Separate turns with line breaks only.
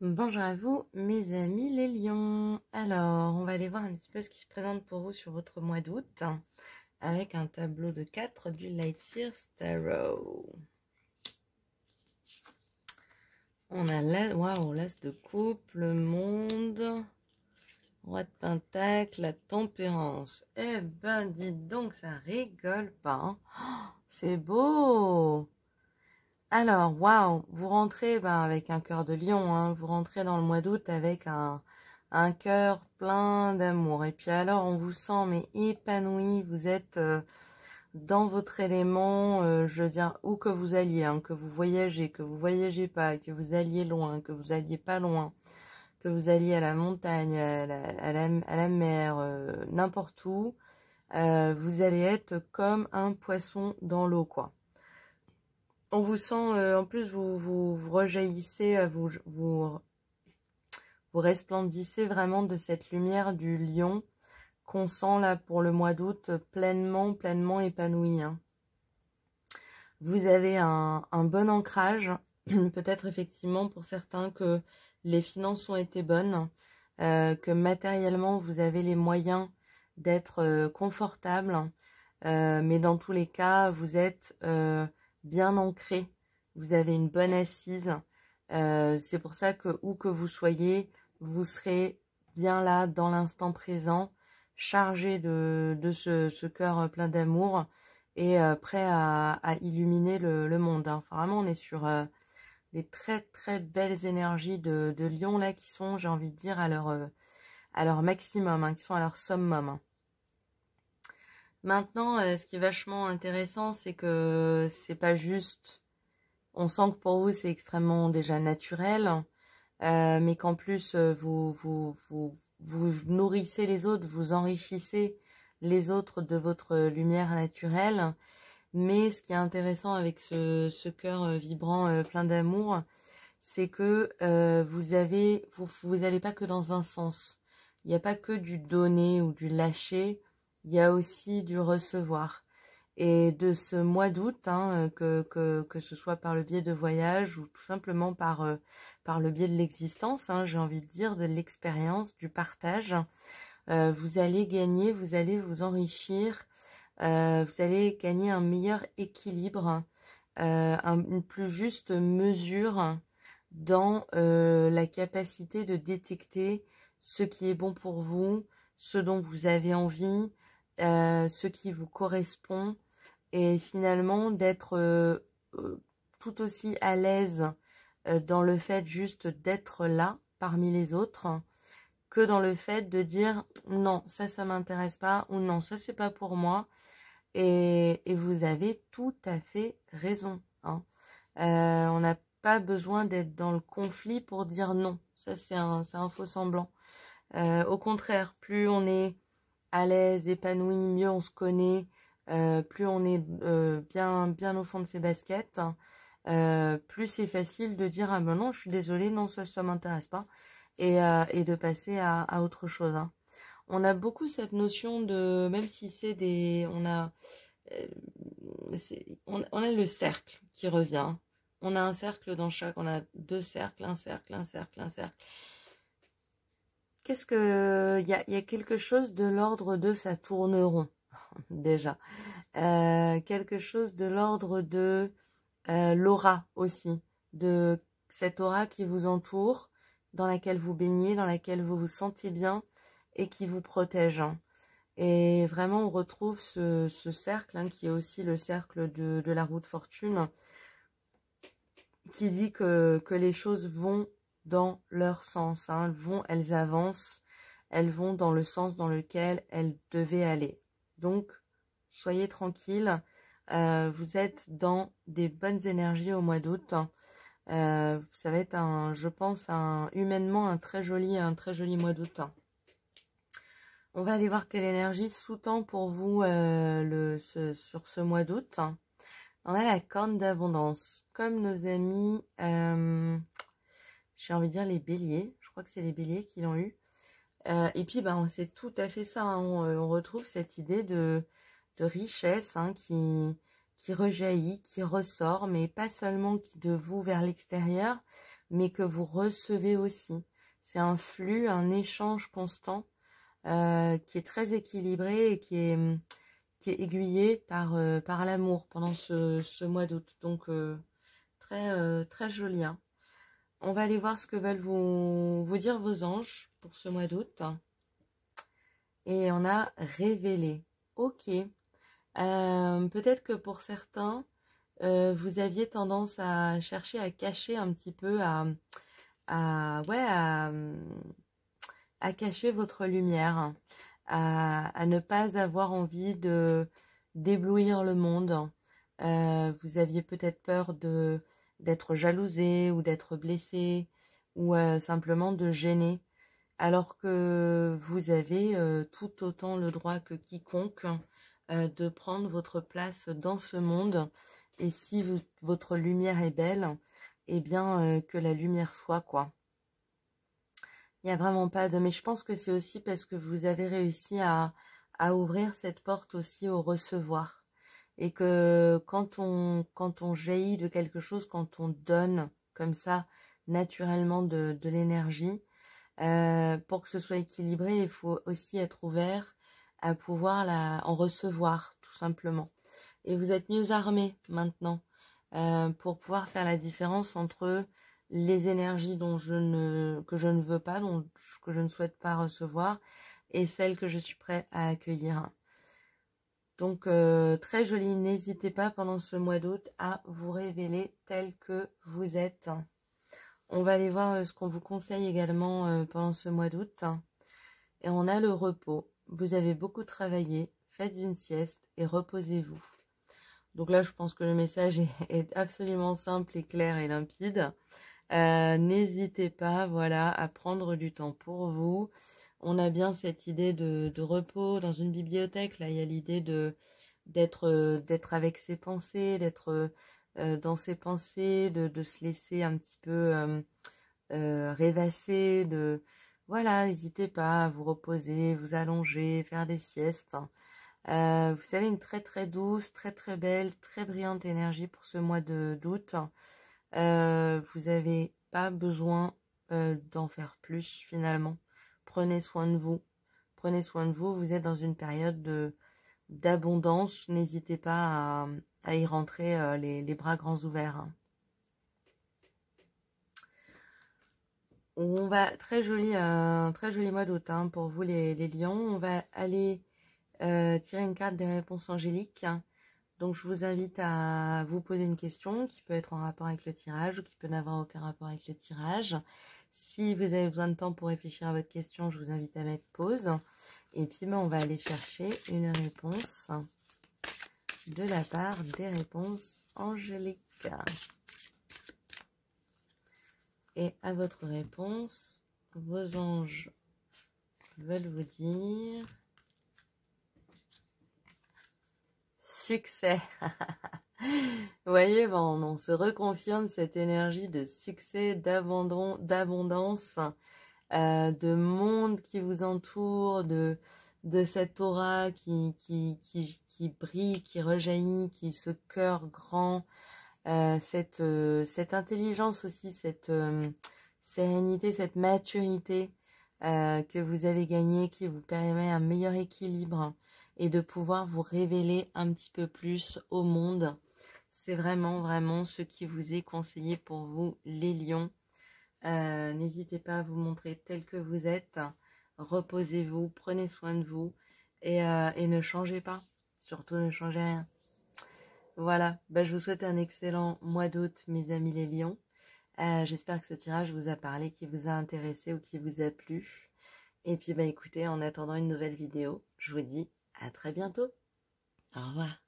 Bonjour à vous, mes amis les lions. Alors, on va aller voir un petit peu ce qui se présente pour vous sur votre mois d'août avec un tableau de 4 du Lightseer Tarot. On a l'as de coupe, le monde, roi de pentacle, la tempérance. Eh ben, dites donc, ça rigole pas. Hein. Oh, c'est beau. Alors, waouh, vous rentrez avec un cœur de lion, hein, vous rentrez dans le mois d'août avec un cœur plein d'amour. Et puis alors, on vous sent mais épanoui, vous êtes dans votre élément, je veux dire, où que vous alliez, hein, que vous voyagez pas, que vous alliez loin, que vous alliez pas loin, que vous alliez à la montagne, à la mer, n'importe où, vous allez être comme un poisson dans l'eau, quoi. On vous sent, en plus, vous rejaillissez, vous resplendissez vraiment de cette lumière du lion qu'on sent là pour le mois d'août pleinement épanoui. Hein. Vous avez un bon ancrage, peut-être effectivement pour certains que les finances ont été bonnes, que matériellement vous avez les moyens d'être confortable, mais dans tous les cas, vous êtes bien ancré, vous avez une bonne assise. C'est pour ça que où que vous soyez, vous serez bien là dans l'instant présent, chargé de ce cœur plein d'amour et prêt à illuminer le monde. Hein. Enfin, vraiment, on est sur des très belles énergies de lion là qui sont, j'ai envie de dire, à leur maximum, hein, qui sont à leur summum. Hein. Maintenant, ce qui est vachement intéressant, c'est que c'est pas juste. On sent que pour vous, c'est extrêmement déjà naturel, mais qu'en plus, vous nourrissez les autres, vous enrichissez les autres de votre lumière naturelle. Mais ce qui est intéressant avec ce cœur vibrant, plein d'amour, c'est que vous allez pas que dans un sens. Il n'y a pas que du donner ou du lâcher, il y a aussi du recevoir. Et de ce mois d'août, hein, que ce soit par le biais de voyage ou tout simplement par le biais de l'existence, hein, j'ai envie de dire, de l'expérience, du partage, vous allez gagner, vous allez vous enrichir, vous allez gagner un meilleur équilibre, une plus juste mesure dans la capacité de détecter ce qui est bon pour vous, ce dont vous avez envie, ce qui vous correspond, et finalement d'être tout aussi à l'aise dans le fait juste d'être là parmi les autres que dans le fait de dire non, ça m'intéresse pas ou non, ça c'est pas pour moi. Et vous avez tout à fait raison. Hein. On n'a pas besoin d'être dans le conflit pour dire non. Ça, c'est un faux semblant. Au contraire, plus on est à l'aise, épanoui, mieux on se connaît, plus on est bien au fond de ses baskets, plus c'est facile de dire ah ben non, je suis désolée, non, ça m'intéresse pas, et de passer à autre chose. Hein. On a beaucoup cette notion de, même si c'est des, euh, on a le cercle qui revient. On a un cercle dans chaque, on a deux cercles, un cercle, un cercle, un cercle. Qu'est-ce que, il y a quelque chose de l'ordre de ça tourne rond, déjà. Quelque chose de l'ordre de l'aura aussi, de cette aura qui vous entoure, dans laquelle vous baignez, dans laquelle vous vous sentez bien et qui vous protège. Hein. Et vraiment, on retrouve ce cercle, hein, qui est aussi le cercle de la roue de fortune, qui dit que les choses vont dans leur sens. Hein, elles avancent, elles vont dans le sens dans lequel elles devaient aller. Donc, soyez tranquilles, vous êtes dans des bonnes énergies au mois d'août. Ça va être, je pense, humainement un très joli mois d'août. On va aller voir quelle énergie sous-tend pour vous sur ce mois d'août. On a la corne d'abondance. Comme nos amis, j'ai envie de dire les béliers. Je crois que c'est les béliers qui l'ont eu. Et puis, c'est tout à fait ça. Hein. On retrouve cette idée de richesse, hein, qui rejaillit, qui ressort, mais pas seulement de vous vers l'extérieur, mais que vous recevez aussi. C'est un flux, un échange constant qui est très équilibré et qui est aiguillé par l'amour pendant ce mois d'août. Donc, très joli, hein. On va aller voir ce que veulent vous dire vos anges pour ce mois d'août. Et on a révélé. Ok. Peut-être que pour certains, vous aviez tendance à chercher à cacher un petit peu, ouais, à cacher votre lumière, à ne pas avoir envie d'éblouir le monde. Vous aviez peut-être peur d'être jalousé ou d'être blessé ou simplement de gêner, alors que vous avez tout autant le droit que quiconque de prendre votre place dans ce monde. Et si votre lumière est belle, eh bien que la lumière soit, quoi. Il n'y a vraiment pas de... Mais je pense que c'est aussi parce que vous avez réussi à ouvrir cette porte aussi au recevoir. Et que quand on jaillit de quelque chose, quand on donne comme ça naturellement de l'énergie, pour que ce soit équilibré, il faut aussi être ouvert à pouvoir en recevoir, tout simplement. Et vous êtes mieux armé maintenant pour pouvoir faire la différence entre les énergies que je ne veux pas, que je ne souhaite pas recevoir, et celles que je suis prêt à accueillir. Donc, très joli. N'hésitez pas pendant ce mois d'août à vous révéler tel que vous êtes. On va aller voir ce qu'on vous conseille également pendant ce mois d'août. Et on a le repos. Vous avez beaucoup travaillé, faites une sieste et reposez-vous. Donc là, je pense que le message est absolument simple et clair et limpide. N'hésitez pas, voilà, à prendre du temps pour vous. On a bien cette idée de repos dans une bibliothèque. Là, il y a l'idée d'être avec ses pensées, d'être dans ses pensées, de se laisser un petit peu rêvasser. Voilà, n'hésitez pas à vous reposer, vous allonger, faire des siestes. Vous avez une très très douce, très très belle, très brillante énergie pour ce mois d'août. Vous n'avez pas besoin d'en faire plus finalement. Prenez soin de vous. Prenez soin de vous. Vous êtes dans une période d'abondance. N'hésitez pas à y rentrer les bras grands ouverts, hein. On va très joli mois d'août, hein, pour vous les lions. On va aller tirer une carte des réponses angéliques. Donc je vous invite à vous poser une question qui peut être en rapport avec le tirage ou qui peut n'avoir aucun rapport avec le tirage. Si vous avez besoin de temps pour réfléchir à votre question, je vous invite à mettre pause. Et puis on va aller chercher une réponse de la part des réponses angéliques. Et à votre réponse, vos anges veulent vous dire succès. Vous voyez, on se reconfirme cette énergie de succès, d'abondance, de monde qui vous entoure, de cette aura qui brille, qui rejaillit, ce cœur grand, cette intelligence aussi, cette sérénité, cette maturité que vous avez gagnée, qui vous permet un meilleur équilibre et de pouvoir vous révéler un petit peu plus au monde. C'est vraiment, vraiment ce qui vous est conseillé pour vous, les lions. N'hésitez pas à vous montrer tel que vous êtes. Reposez-vous, prenez soin de vous et ne changez pas. Surtout ne changez rien. Voilà, je vous souhaite un excellent mois d'août, mes amis les lions. J'espère que ce tirage vous a parlé, qui vous a intéressé ou qui vous a plu. Et puis écoutez, en attendant une nouvelle vidéo, je vous dis à très bientôt. Au revoir.